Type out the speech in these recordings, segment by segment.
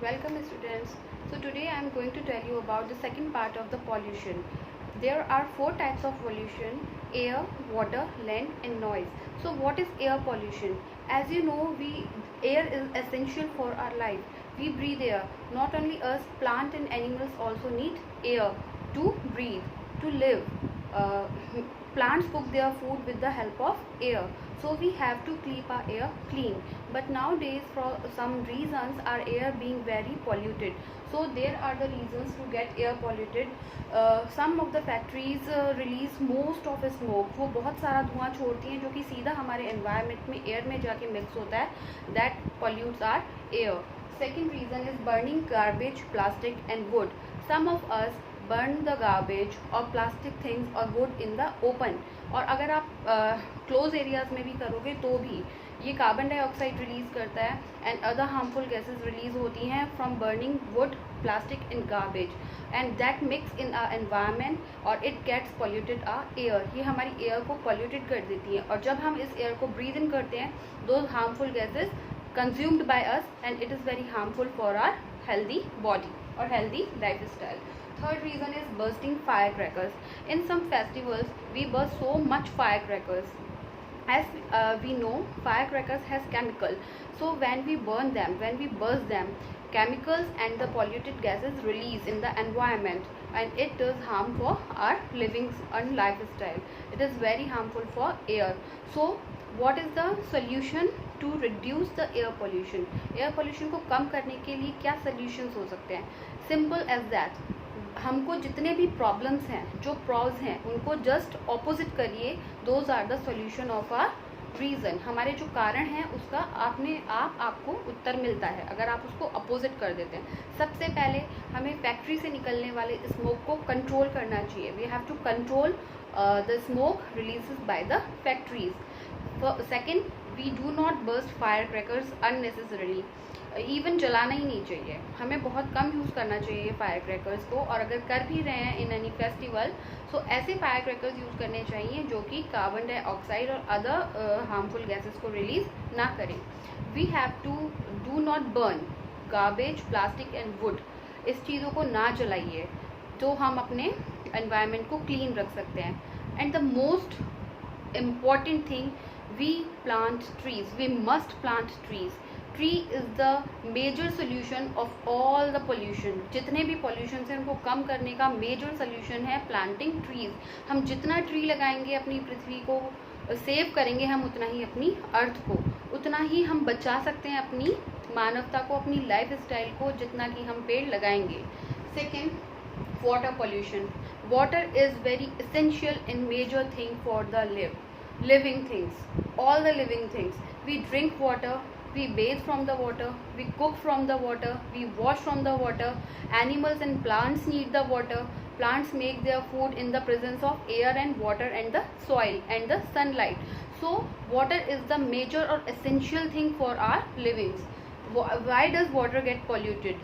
Welcome students. So today I am going to tell you about the second part of the pollution. There are four types of pollution: air, water, land and noise. So what is air pollution? As you know, air is essential for our life. We breathe air. Not only us, plant and animals also need air to breathe, to live. Uh, Plants cook their food with the help of air, so we have to keep our air clean. But nowadays, for some reasons, our air being very polluted. So there are the reasons to get air polluted. Some of the factories release most of smoke. वो बहुत सारा धुआं छोड़ती हैं जो कि सीधा हमारे environment में air में जाके mix होता है. That pollutes our air. Second reason is burning garbage, plastic and wood. Some of us burn the garbage or plastic things or wood in the open. और अगर आप क्लोज एरियाज में भी करोगे तो भी ये कार्बन डाइऑक्साइड रिलीज करता है and other harmful gases release होती हैं from burning wood, plastic and garbage and that mix in our environment और it gets polluted our air. ये हमारी एयर को पॉल्यूटेड कर देती है और जब हम इस एयर को ब्रीद इन करते हैं दो harmful gases consumed by us and it is very harmful for our healthy body or healthy lifestyle. Third reason is bursting firecrackers. In some festivals we burst so much firecrackers. As we know, firecrackers has chemical, so when we burn them, when we burst them, chemicals and the polluted gases release in the environment and it does harm for our living and lifestyle. It is very harmful for air. So what is the solution to reduce the air pollution? Air pollution को कम करने के लिए क्या solutions हो सकते हैं? Simple as that. हमको जितने भी प्रॉब्लम्स हैं, जो प्रॉज हैं, उनको जस्ट ऑपोजिट करिए. Those are the solution of our reason. हमारे जो कारण हैं उसका आपको उत्तर मिलता है अगर आप उसको अपोजिट कर देते हैं. सबसे पहले हमें फैक्ट्री से निकलने वाले स्मोक को कंट्रोल करना चाहिए. We have to control the smoke releases by the factories. Second, we do not burst fire crackers unnecessarily. Even जलाना ही नहीं चाहिए. हमें बहुत कम यूज़ करना चाहिए फायर क्रैकर्स को, और अगर कर भी रहे हैं इन एनी फेस्टिवल सो ऐसे फायर क्रैकर्स यूज़ करने चाहिए जो कि कार्बन डाइऑक्साइड और अदर हार्मफुल गैसेस को रिलीज ना करें. We have to do not burn garbage, plastic and wood. इस चीज़ों को ना जलाइए तो हम अपने एनवायरनमेंट को क्लीन रख सकते हैं. And the most important thing, we plant trees. We must plant trees. Tree is the major solution of all the pollution. जितने भी pollution हैं उनको कम करने का major solution है planting trees. हम जितना tree लगाएंगे अपनी पृथ्वी को सेव करेंगे हम उतना ही अपनी अर्थ को, उतना ही हम बचा सकते हैं अपनी मानवता को, अपनी लाइफ स्टाइल को, जितना कि हम पेड़ लगाएंगे. Second, water pollution. Water is very essential and major thing for the living things. All the living things, we drink water, we bathe from the water, we cook from the water, we wash from the water. Animals and plants need the water. Plants make their food in the presence of air and water and the soil and the sunlight. So water is the major or essential thing for our livings. Why does water get polluted?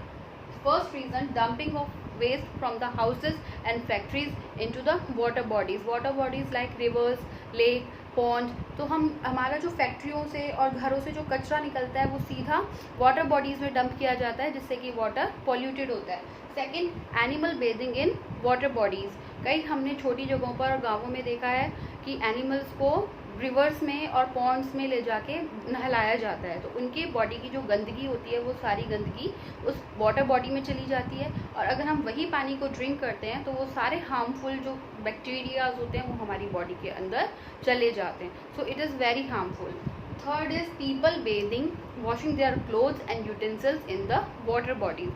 First reason, dumping of waste from the houses and factories into the water bodies. Water bodies like rivers, lake, pond. तो हमारा जो फैक्ट्रियों से और घरों से जो कचरा निकलता है वो सीधा वाटर बॉडीज़ में डंप किया जाता है जिससे कि वाटर पॉल्यूटेड होता है. Second, animal bathing in water bodies. कई हमने छोटी जगहों पर और गाँवों में देखा है कि एनिमल्स को रिवर्स में और पॉन्ड्स में ले जाके नहलाया जाता है. तो उनके बॉडी की जो गंदगी होती है वो सारी गंदगी उस वाटर बॉडी में चली जाती है और अगर हम वही पानी को ड्रिंक करते हैं तो वो सारे हार्मफुल जो बैक्टीरियाज होते हैं वो हमारी बॉडी के अंदर चले जाते हैं. So it is very harmful. Third is people bathing, washing their clothes and utensils in the water bodies.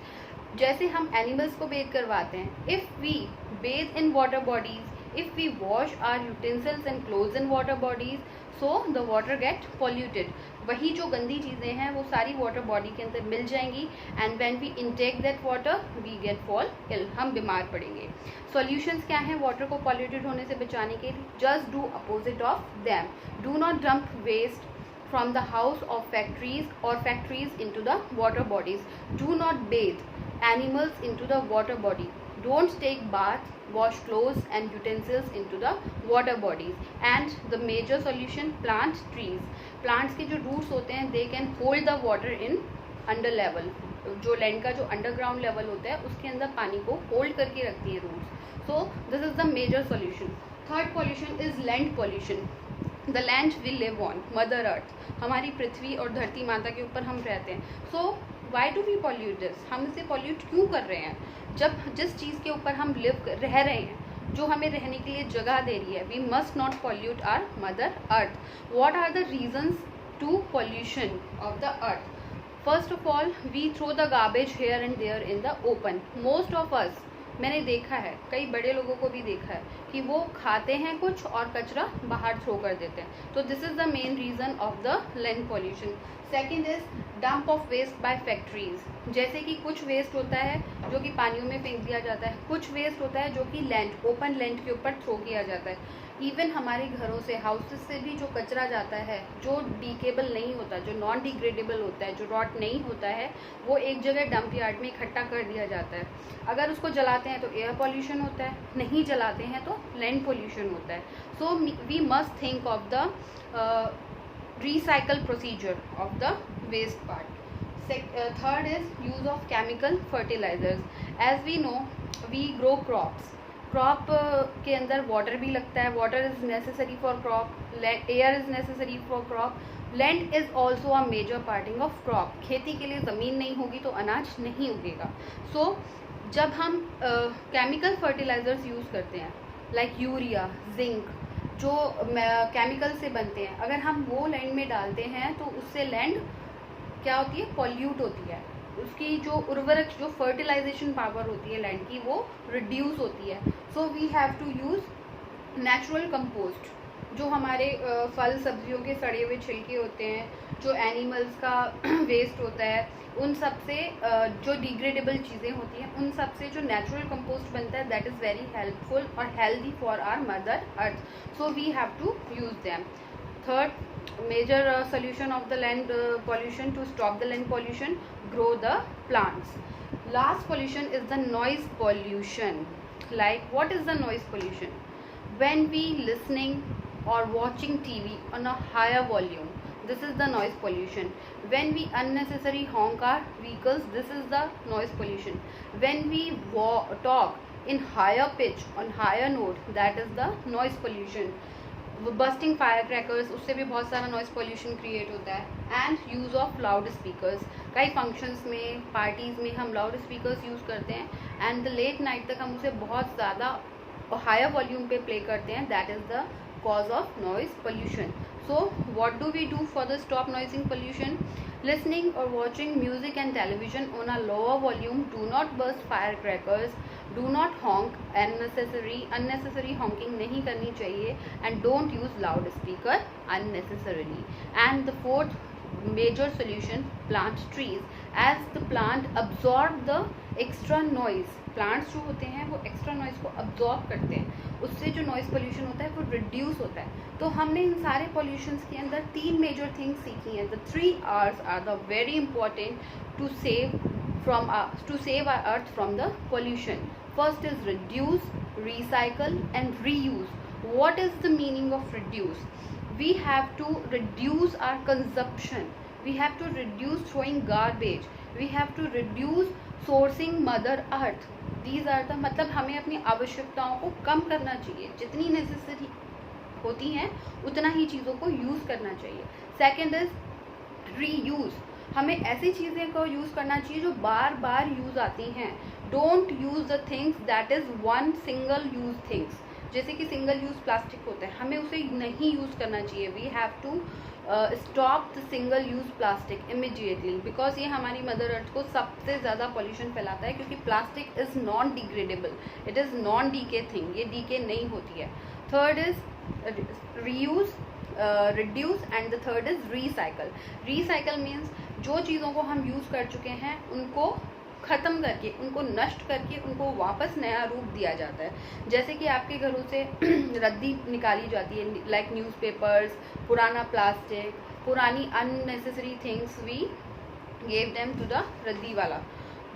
जैसे हम एनिमल्स को बेद करवाते हैं, if we bathe in water bodies, if we wash our utensils and clothes in water bodies, so the water get polluted. वही जो गंदी चीज़ें हैं वो सारी वाटर बॉडी के अंदर मिल जाएंगी and when we intake that water we get fall ill. हम बीमार पड़ेंगे. Solutions क्या हैं वाटर को polluted होने से बचाने के लिए? Just do opposite of them. Do not dump waste from the house of factories or factories into the water bodies. Do not bathe animals into the water body. Don't take bath, wash clothes and utensils into the water bodies. And the major solution, plant trees. Plants के जो roots होते हैं they can hold the water in under level. जो land का जो underground level होता है उसके अंदर पानी को होल्ड करके रखती हैं roots. So this is the major solution. Third pollution is land pollution. The land we live on, mother earth, हमारी पृथ्वी और धरती माता के ऊपर हम रहते हैं। So why do we pollute this, हम इसे पॉल्यूट क्यों कर रहे हैं? जब जिस चीज़ के ऊपर हम रह रहे हैं, जो हमें रहने के लिए जगह दे रही है, we must not pollute our mother earth. What are the reasons to pollution of the earth? First of all, we throw the garbage here and there in the open. Most of us, मैंने देखा है, कई बड़े लोगों को भी देखा है कि वो खाते हैं कुछ और कचरा बाहर थ्रो कर देते हैं। तो this is the main reason of the land pollution. Second is dump of waste by factories. जैसे कि कुछ वेस्ट होता है जो कि पानियों में फेंक दिया जाता है, कुछ वेस्ट होता है जो कि लैंड, ओपन लैंड के ऊपर थ्रो किया जाता है। इवन हमारे घरों से, हाउसेस से भी जो कचरा जाता है, जो डीकेबल नहीं होता, जो नॉन डिग्रेडेबल होता है, जो रॉट नहीं होता है, वो एक जगह डंप यार्ड में इकट्ठा कर दिया जाता है। अगर उसको जलाते हैं तो एयर पॉल्यूशन होता है, नहीं जलाते हैं तो लैंड पॉल्यूशन होता है। So we must think of the recycle procedure of the waste part. Third is use of chemical fertilizers. As we know, we grow crops. Crop के अंदर वाटर भी लगता है, water is necessary for crop, air is necessary for crop, land is also a major parting of crop. खेती के लिए ज़मीन नहीं होगी तो अनाज नहीं उगेगा। सो जब हम केमिकल फर्टिलाइजर्स यूज़ करते हैं, लाइक यूरिया, जिंक, जो केमिकल से बनते हैं, अगर हम वो लैंड में डालते हैं तो उससे लैंड क्या होती है? पॉल्यूट होती है। उसकी जो उर्वरक, जो फर्टिलाइजेशन पावर होती है लैंड की, वो रिड्यूस होती है। So we have to use natural compost. जो हमारे फल सब्जियों के सड़े हुए छिलके होते हैं, जो एनिमल्स का वेस्ट होता है, उन सब से जो डिग्रेडेबल चीज़ें होती हैं, उन सब से जो नेचुरल कंपोस्ट बनता है, दैट इज़ वेरी हेल्पफुल और healthy for our mother earth. So we have to use them. Third major solution of the land pollution, to stop the land pollution, grow the plants. Last pollution is the noise pollution. Like, what is the noise pollution? When we listening or watching TV on a higher volume, this is the noise pollution. When we unnecessary honk our vehicles, this is the noise pollution. When we talk in higher pitch, on higher note, that is the noise pollution. Bursting fire crackers, उससे भी बहुत सारा noise pollution create होता है। And use of loud speakers, कई functions में, parties में हम लाउड स्पीकर्स यूज़ करते हैं एंड लेट नाइट तक हम उसे बहुत ज़्यादा हायर वॉल्यूम पे प्ले करते हैं। That is the cause of noise pollution. So what do we do for the stop noising pollution? Listening or watching music and television on a lower volume. Do not burst firecrackers. Do not honk unnecessary honking नहीं करनी चाहिए, and don't use loudspeaker unnecessarily. And the fourth major solution, plant trees. As the plant absorb the extra noise, plants जो होते हैं वो extra noise को absorb करते हैं, उससे जो नॉइज़ पोल्यूशन होता है वो रिड्यूस होता है। तो हमने इन सारे पोल्यूशंस के अंदर 3 मेजर थिंग्स सीखी हैं। The 3 R's are the very important to save our earth from the pollution. First is reduce, recycle and reuse. What is the meaning of reduce? We have to reduce our consumption, we have to reduce throwing garbage, we have to reduce sourcing mother earth. These are the, मतलब हमें अपनी आवश्यकताओं को कम करना चाहिए, जितनी necessary होती हैं उतना ही चीज़ों को यूज़ करना चाहिए. Second is reuse. हमें ऐसी चीज़ें को यूज़ करना चाहिए जो बार बार यूज़ आती हैं. Don't use the things that is one single use things. जैसे कि सिंगल यूज़ प्लास्टिक होता है, हमें उसे नहीं यूज़ करना चाहिए. We have to stop the single use plastic immediately, because ये हमारी मदर अर्थ को सबसे ज़्यादा पॉल्यूशन फैलाता है, क्योंकि plastic is non degradable, it is non decay thing, ये डीके नहीं होती है. Third is reuse, reduce, and the third is recycle. Recycle means जो चीज़ों को हम यूज़ कर चुके हैं उनको ख़त्म करके, उनको नष्ट करके, उनको वापस नया रूप दिया जाता है. जैसे कि आपके घरों से रद्दी निकाली जाती है, लाइक न्यूज़पेपर्स, पुराना प्लास्टिक, पुरानी unnecessary things, we gave them to the रद्दी वाला.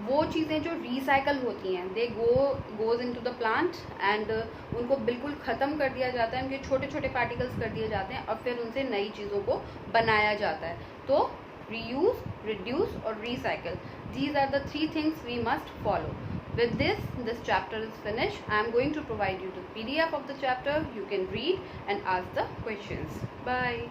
वो चीज़ें जो रिसाइकल होती हैं, they goes into the plant and उनको बिल्कुल ख़त्म कर दिया जाता है, उनके छोटे छोटे पार्टिकल्स कर दिए जाते हैं और फिर उनसे नई चीज़ों को बनाया जाता है. तो रीयूज़, रिड्यूस और recycle, These are the 3 things we must follow. With this chapter is finished. I am going to provide you the PDF of the chapter. You can read and ask the questions. Bye.